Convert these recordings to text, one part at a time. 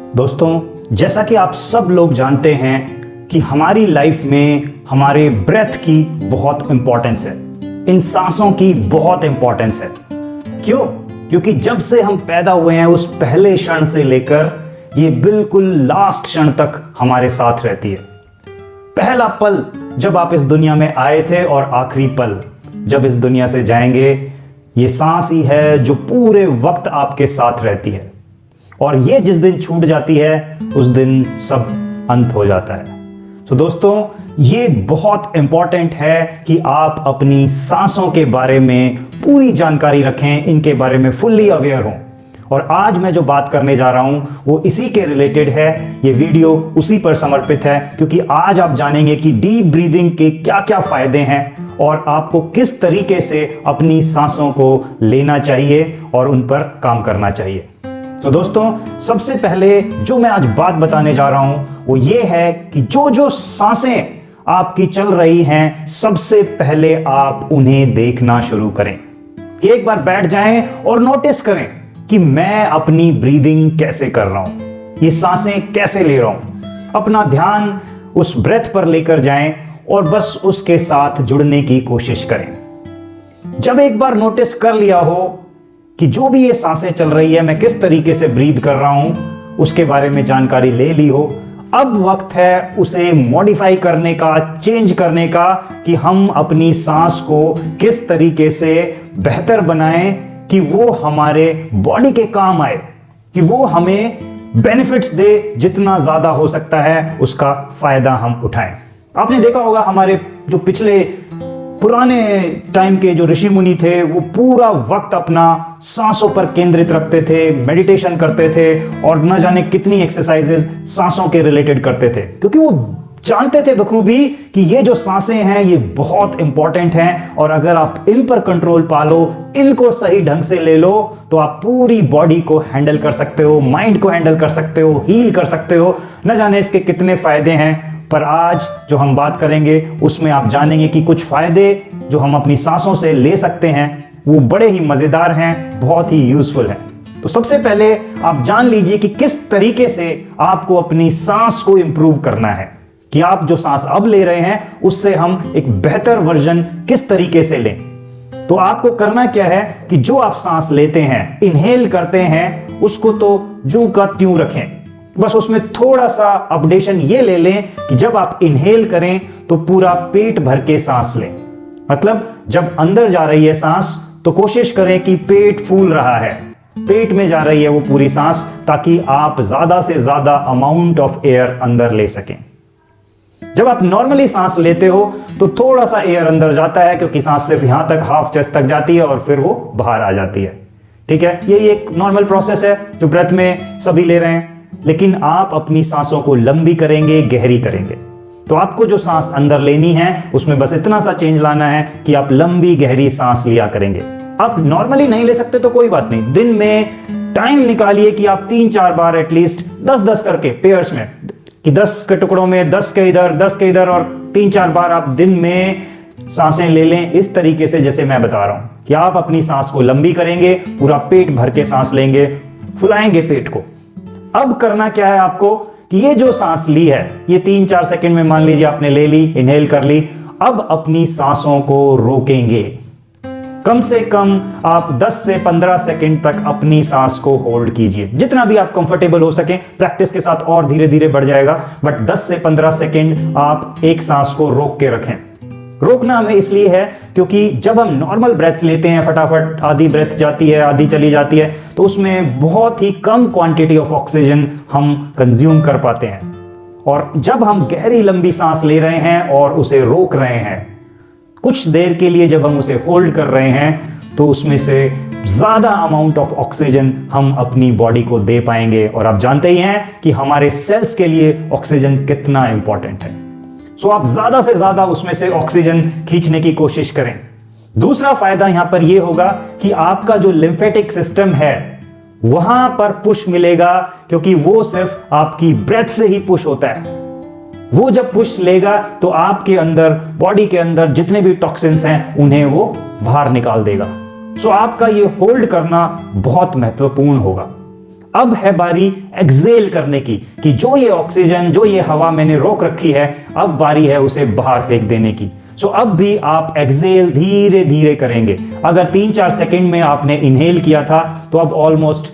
दोस्तों, जैसा कि आप सब लोग जानते हैं कि हमारी लाइफ में हमारे ब्रेथ की बहुत इंपॉर्टेंस है, इन सांसों की बहुत इंपॉर्टेंस है। क्यों? क्योंकि जब से हम पैदा हुए हैं उस पहले क्षण से लेकर ये बिल्कुल लास्ट क्षण तक हमारे साथ रहती है। पहला पल जब आप इस दुनिया में आए थे और आखिरी पल जब इस दुनिया से जाएंगे, ये सांस ही है जो पूरे वक्त आपके साथ रहती है। और ये जिस दिन छूट जाती है उस दिन सब अंत हो जाता है। तो दोस्तों, ये बहुत इंपॉर्टेंट है कि आप अपनी सांसों के बारे में पूरी जानकारी रखें, इनके बारे में फुल्ली अवेयर हों। और आज मैं जो बात करने जा रहा हूं वो इसी के रिलेटेड है। ये वीडियो उसी पर समर्पित है, क्योंकि आज आप जानेंगे कि डीप ब्रीदिंग के क्या क्या फायदे हैं और आपको किस तरीके से अपनी सांसों को लेना चाहिए और उन पर काम करना चाहिए। तो दोस्तों, सबसे पहले जो मैं आज बात बताने जा रहा हूं वो ये है कि जो सांसें आपकी चल रही हैं, सबसे पहले आप उन्हें देखना शुरू करें। कि एक बार बैठ जाएं और नोटिस करें कि मैं अपनी ब्रीदिंग कैसे कर रहा हूं, ये सांसें कैसे ले रहा हूं। अपना ध्यान उस ब्रेथ पर लेकर जाएं और बस उसके साथ जुड़ने की कोशिश करें। जब एक बार नोटिस कर लिया हो कि जो भी ये सांसें चल रही है, मैं किस तरीके से ब्रीद कर रहा हूं, उसके बारे में जानकारी ले ली हो, अब वक्त है उसे मॉडिफाई करने का, चेंज करने का, कि हम अपनी सांस को किस तरीके से बेहतर बनाएं कि वो हमारे बॉडी के काम आए, कि वो हमें बेनिफिट्स दे। जितना ज्यादा हो सकता है उसका फायदा हम उठाएं। आपने देखा होगा हमारे जो पिछले पुराने टाइम के जो ऋषि मुनि थे, वो पूरा वक्त अपना सांसों पर केंद्रित रखते थे, मेडिटेशन करते थे और न जाने कितनी एक्सरसाइजेस सांसों के रिलेटेड करते थे, क्योंकि वो जानते थे बखूबी कि ये जो सांसें हैं ये बहुत इंपॉर्टेंट हैं और अगर आप इन पर कंट्रोल पालो, इनको सही ढंग से ले लो, तो आप पूरी बॉडी को हैंडल कर सकते हो, माइंड को हैंडल कर सकते हो, हील कर सकते हो। न जाने इसके कितने फायदे हैं, पर आज जो हम बात करेंगे उसमें आप जानेंगे कि कुछ फायदे जो हम अपनी सांसों से ले सकते हैं वो बड़े ही मजेदार हैं, बहुत ही यूजफुल हैं। तो सबसे पहले आप जान लीजिए कि किस तरीके से आपको अपनी सांस को इंप्रूव करना है, कि आप जो सांस अब ले रहे हैं उससे हम एक बेहतर वर्जन किस तरीके से लें। तो आपको करना क्या है कि जो आप सांस लेते हैं, इनहेल करते हैं, उसको तो ज्यों का त्यों रखें। बस उसमें थोड़ा सा अपडेशन ये ले लें कि जब आप इनहेल करें तो पूरा पेट भर के सांस लें। मतलब जब अंदर जा रही है सांस तो कोशिश करें कि पेट फूल रहा है, पेट में जा रही है वो पूरी सांस, ताकि आप ज्यादा से ज्यादा अमाउंट ऑफ एयर अंदर ले सकें। जब आप नॉर्मली सांस लेते हो तो थोड़ा सा एयर अंदर जाता है, क्योंकि सांस सिर्फ यहां तक, हाफ चेस्ट तक जाती है और फिर वो बाहर आ जाती है। ठीक है, यही एक नॉर्मल प्रोसेस है जो ब्रेथ में सभी ले रहे हैं। लेकिन आप अपनी सांसों को लंबी करेंगे, गहरी करेंगे, तो आपको जो सांस अंदर लेनी है उसमें बस इतना सा चेंज लाना है कि आप लंबी गहरी सांस लिया करेंगे। आप नॉर्मली नहीं ले सकते तो कोई बात नहीं, दिन में टाइम निकालिए कि आप 3-4 बार एटलीस्ट 10-10 करके पेयर्स में, कि 10 के टुकड़ों में 10 के इधर 10 के इधर, और 3-4 बार आप दिन में सांसें ले लें इस तरीके से जैसे मैं बता रहा हूं, कि आप अपनी सांस को लंबी करेंगे, पूरा पेट भर के सांस लेंगे, फुलाएंगे पेट को। अब करना क्या है आपको कि ये जो सांस ली है ये 3-4 सेकंड में मान लीजिए आपने ले ली, इनहेल कर ली। अब अपनी सांसों को रोकेंगे। कम से कम आप 10 से 15 सेकंड तक अपनी सांस को होल्ड कीजिए, जितना भी आप कंफर्टेबल हो सके। प्रैक्टिस के साथ और धीरे धीरे बढ़ जाएगा, बट 10 से 15 सेकंड आप एक सांस को रोक के रखें। रोकना हमें इसलिए है क्योंकि जब हम नॉर्मल ब्रेथ्स लेते हैं, फटाफट आधी ब्रेथ जाती है, आधी चली जाती है, तो उसमें बहुत ही कम क्वांटिटी ऑफ ऑक्सीजन हम कंज्यूम कर पाते हैं। और जब हम गहरी लंबी सांस ले रहे हैं और उसे रोक रहे हैं कुछ देर के लिए, जब हम उसे होल्ड कर रहे हैं, तो उसमें से ज्यादा अमाउंट ऑफ ऑक्सीजन हम अपनी बॉडी को दे पाएंगे। और आप जानते ही हैं कि हमारे सेल्स के लिए ऑक्सीजन कितना इंपॉर्टेंट है। सो आप ज्यादा से ज्यादा उसमें से ऑक्सीजन खींचने की कोशिश करें। दूसरा फायदा यहां पर यह होगा कि आपका जो लिम्फेटिक सिस्टम है वहां पर पुश मिलेगा, क्योंकि वो सिर्फ आपकी ब्रेथ से ही पुश होता है। वो जब पुश लेगा तो आपके अंदर, बॉडी के अंदर जितने भी टॉक्सिन्स हैं उन्हें वो बाहर निकाल देगा। सो आपका ये होल्ड करना बहुत महत्वपूर्ण होगा। अब है बारी एक्सेल करने की, कि जो ये ऑक्सीजन, जो ये हवा मैंने रोक रखी है, अब बारी है उसे बाहर फेंक देने की। सो अब भी आप एक्सेल धीरे धीरे करेंगे। अगर 3-4 सेकंड में आपने इनहेल किया था, तो अब ऑलमोस्ट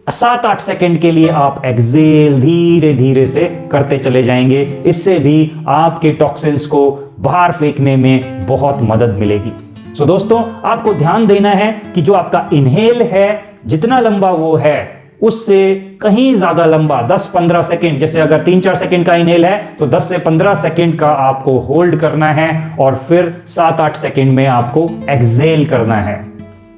7-8 सेकंड के लिए आप एक्सेल धीरे धीरे से करते चले जाएंगे। इससे भी आपके टॉक्सिन्स को बाहर फेंकने में बहुत मदद मिलेगी। सो दोस्तों, आपको ध्यान देना है कि जो आपका इनहेल है, जितना लंबा वो है उससे कहीं ज्यादा लंबा 10-15 सेकंड, जैसे अगर 3-4 सेकंड का इनहेल है तो 10 से 15 सेकंड का आपको होल्ड करना है और फिर 7-8 सेकंड में आपको एक्सेल करना है।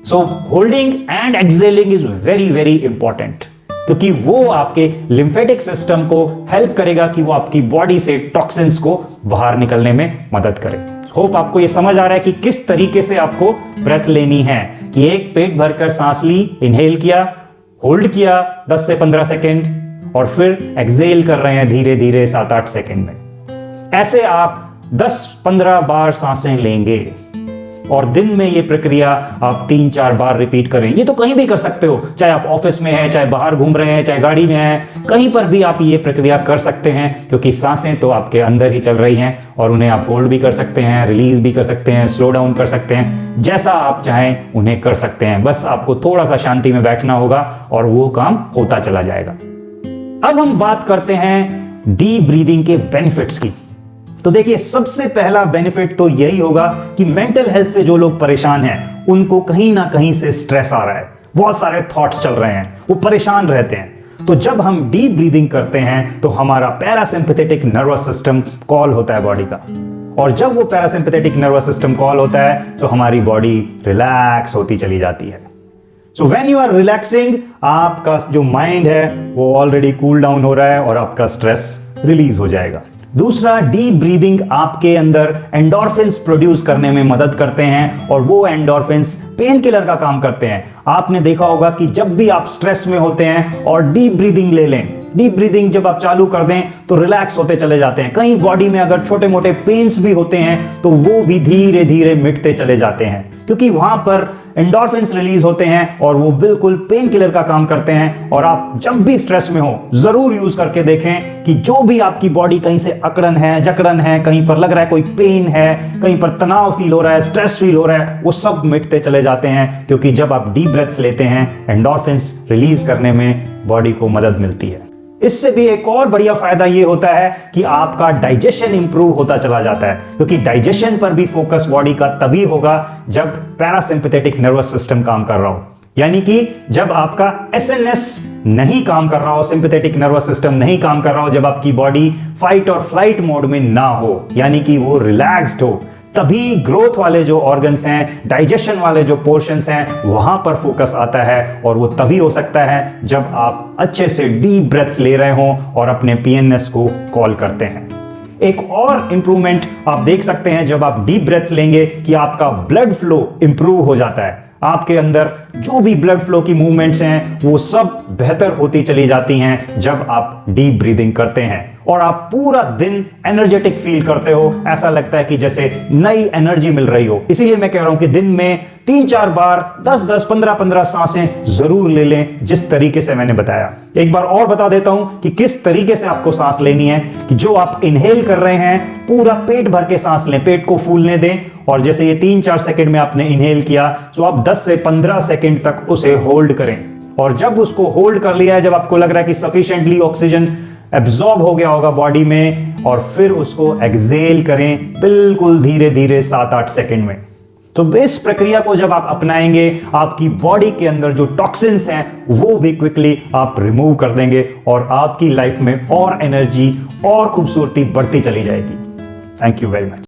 So holding and excelling is very very important, क्योंकि वो आपके लिम्फेटिक सिस्टम को हेल्प करेगा कि वो आपकी बॉडी से टॉक्सिन्स को बाहर निकलने में मदद करे। होप आपको ये समझ आ रहा है कि किस तरीके से आपको ब्रेथ लेनी है, कि एक पेट भरकर सांस ली, इनहेल किया, होल्ड किया 10 से 15 सेकेंड और फिर एक्सेल कर रहे हैं धीरे धीरे 7-8 सेकेंड में। ऐसे आप 10-15 बार सांसें लेंगे और दिन में ये प्रक्रिया आप 3-4 बार रिपीट करें। ये तो कहीं भी कर सकते हो, चाहे आप ऑफिस में हैं, चाहे बाहर घूम रहे हैं, चाहे गाड़ी में हैं, कहीं पर भी आप ये प्रक्रिया कर सकते हैं, क्योंकि सांसें तो आपके अंदर ही चल रही हैं और उन्हें आप होल्ड भी कर सकते हैं, रिलीज भी कर सकते हैं, स्लो डाउन कर सकते हैं, जैसा आप चाहें उन्हें कर सकते हैं। बस आपको थोड़ा सा शांति में बैठना होगा और वो काम होता चला जाएगा। अब हम बात करते हैं डीप ब्रीदिंग के बेनिफिट्स की। तो देखिए, सबसे पहला बेनिफिट तो यही होगा कि मेंटल हेल्थ से जो लोग परेशान हैं, उनको कहीं ना कहीं से स्ट्रेस आ रहा है, बहुत सारे थॉट्स चल रहे हैं, वो परेशान रहते हैं। तो जब हम डीप ब्रीदिंग करते हैं तो हमारा पैरासिम्पैथेटिक नर्वस सिस्टम कॉल होता है बॉडी का, और जब वो पैरासिम्पैथेटिक नर्वस सिस्टम कॉल होता है तो हमारी बॉडी रिलैक्स होती चली जाती है। So when you are relaxing, आपका जो माइंड है वो ऑलरेडी कूल डाउन हो रहा है और आपका स्ट्रेस रिलीज हो जाएगा। दूसरा, डीप ब्रीदिंग आपके अंदर एंडोर्फिन्स प्रोड्यूस करने में मदद करते हैं और वो एंडोर्फिन्स पेन किलर का काम करते हैं। आपने देखा होगा कि जब भी आप स्ट्रेस में होते हैं और डीप ब्रीदिंग ले लें, डीप ब्रीदिंग जब आप चालू कर दें तो रिलैक्स होते चले जाते हैं। कहीं बॉडी में अगर छोटे मोटे पेन्स भी होते हैं तो वो भी धीरे धीरे मिटते चले जाते हैं, क्योंकि वहां पर एंडोर्फिन्स रिलीज होते हैं और वो बिल्कुल पेन किलर का काम करते हैं। और आप जब भी स्ट्रेस में हो, जरूर यूज करके देखें कि जो भी आपकी बॉडी कहीं से अकड़न है, जकड़न है, कहीं पर लग रहा है कोई पेन है, कहीं पर तनाव फील हो रहा है, स्ट्रेस फील हो रहा है, वो सब मिटते चले जाते हैं, क्योंकि जब आप डीप ब्रेथ्स लेते हैं, एंडोर्फिन्स रिलीज करने में बॉडी को मदद मिलती है। इससे भी एक और बढ़िया फायदा ये होता है कि आपका डाइजेशन इंप्रूव होता चला जाता है, क्योंकि डाइजेशन पर भी फोकस बॉडी का तभी होगा जब पैरासिम्पैथेटिक नर्वस सिस्टम काम कर रहा हो। यानी कि जब आपका एसएनएस नहीं काम कर रहा हो, सिंपैथेटिक नर्वस सिस्टम नहीं काम कर रहा हो, जब आपकी बॉडी फाइट और फ्लाइट मोड में ना हो, यानी कि वो रिलैक्स्ड हो, तभी ग्रोथ वाले जो ऑर्गन्स हैं, डाइजेशन वाले जो पोर्शंस हैं, वहां पर फोकस आता है। और वो तभी हो सकता है जब आप अच्छे से डीप ब्रेथ्स ले रहे हों और अपने पीएनएस को कॉल करते हैं। एक और इंप्रूवमेंट आप देख सकते हैं जब आप डीप ब्रेथ्स लेंगे कि आपका ब्लड फ्लो इंप्रूव हो जाता है। आपके अंदर जो भी ब्लड फ्लो की मूवमेंट्स हैं वो सब बेहतर होती चली जाती हैं जब आप डीप ब्रीदिंग करते हैं, और आप पूरा दिन एनर्जेटिक फील करते हो। ऐसा लगता है कि जैसे नई एनर्जी मिल रही हो। इसीलिए मैं कह रहा हूं कि दिन में 3-4 बार 10-10, 15-15 सांसें जरूर ले लें, जिस तरीके से मैंने बताया। एक बार और बता देता हूं कि किस तरीके से आपको सांस लेनी है। कि जो आप इनहेल कर रहे हैं, पूरा पेट भर के सांस लें, पेट को फूलने दें, और जैसे ये 3-4 सेकंड में आपने इनहेल किया, तो आप 10 से 15 सेकंड तक उसे होल्ड करें। और जब उसको होल्ड कर लिया है, जब आपको लग रहा है कि सफिशिएंटली ऑक्सीजन एब्जॉर्ब हो गया होगा बॉडी में, और फिर उसको एक्सेल करें बिल्कुल धीरे धीरे 7-8 सेकंड में। तो इस प्रक्रिया को जब आप अपनाएंगे, आपकी बॉडी के अंदर जो टॉक्सिन्स हैं वो भी क्विकली आप रिमूव कर देंगे और आपकी लाइफ में और एनर्जी और खूबसूरती बढ़ती चली जाएगी। Thank you very much.